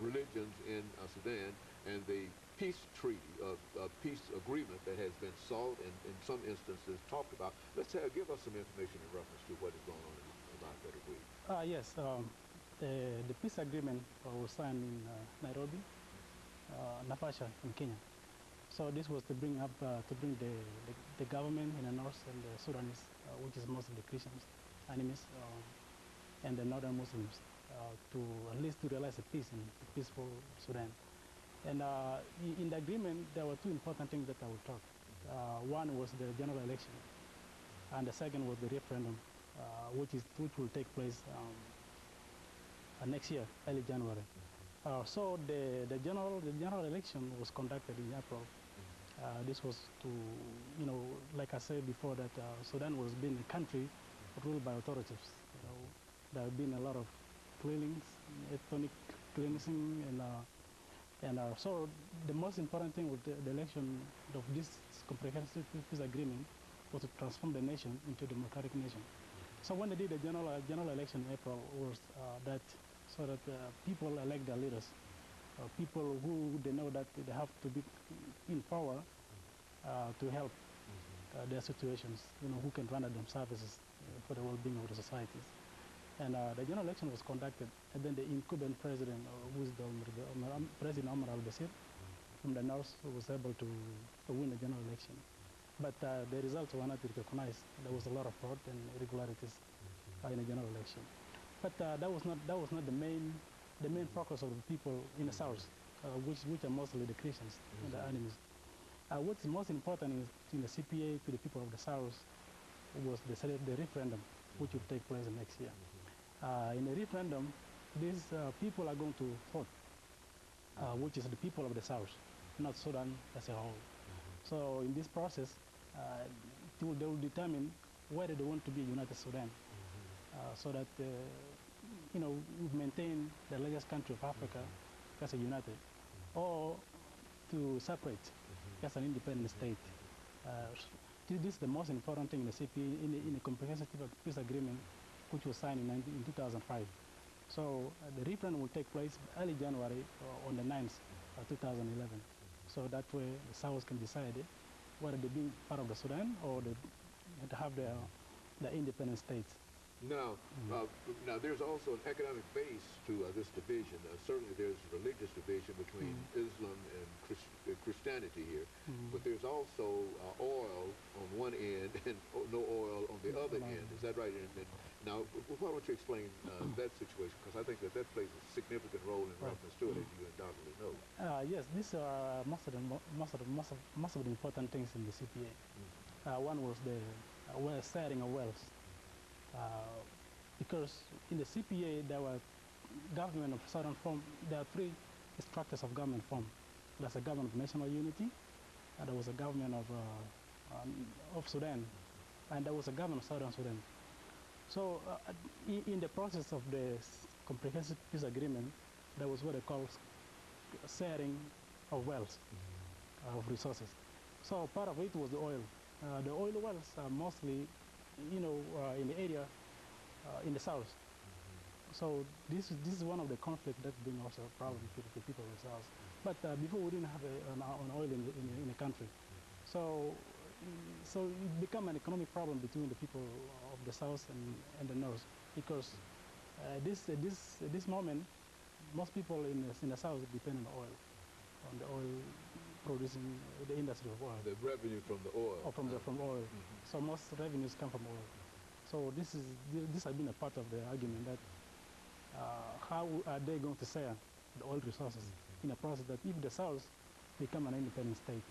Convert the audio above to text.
religions in Sudan, and the peace treaty, peace agreement that has been sought and in some instances talked about. Let's give us some information in reference to what is going on about that agreement. Yes, the peace agreement was signed in Nairobi, Naivasha in Kenya. So this was to bring the government in the north and the Sudanese, which is mostly Christians, enemies, and the northern Muslims, to at least to realize a peace in a peaceful Sudan. And in the agreement, there were two important things that I will talk. One was the general election, and the second was the referendum, which will take place next year, early January. So the general election was conducted in April. This was to, like I said before, that Sudan was being a country ruled by authorities. There have been a lot of killings, ethnic cleansing, and so the most important thing with the election of this comprehensive peace agreement was to transform the nation into a democratic nation. So when they did the general election in April, was that so that people elect their leaders, people who they know that they have to be in power to help their situations, who can render them services for the well-being of the societies. And the general election was conducted, and then the incumbent president, who is President Omar al-Bashir, from the north, was able to win the general election. But the results were not recognized. There was a lot of fraud and irregularities in the general election. But that was not the main focus of the people in the south, which are mostly the Christians and the enemies. What's most important is in the CPA to the people of the south was the referendum, which will take place next year. In the referendum, these people are going to vote, which is the people of the south, not Sudan as a whole. So in this process, they will determine whether they want to be a united Sudan, so that we maintain the largest country of Africa as a united, or to separate as an independent state. This is the most important thing in the CPA, in the comprehensive peace agreement, which was signed in 2005. So the referendum will take place early January on the 9th of 2011. So that way the South can decide whether they be part of the Sudan or they have their independent states. Now, now there's also an economic base to this division. Certainly there's religious division between Islam and Christianity here, but there's also oil on one end and no oil on the other end. Is that right? And now, why don't you explain that situation? Because I think that plays a significant role in reference to it, as you undoubtedly know. Yes, these are most of the important things in the CPA. One was the sharing of wealth. Because in the CPA there were government of southern form. There are three structures of government form. There's a government of national unity, there was a government of Sudan, and there was a government of southern Sudan. So in the process of the comprehensive peace agreement, there was what they call sharing of wealth, of resources. So part of it was the oil. The oil wells are mostly in the area in the south. So this is one of the conflicts that's been also a problem to the people in the south. But before we didn't have an oil in the country. So it became an economic problem between the people of the south and the north, because this moment most people in the south depend on the oil producing, the industry of oil. The revenue from the oil. Or from oil. So most revenues come from oil. So this has been a part of the argument that how are they going to share the oil resources in a process that if the South become an independent state,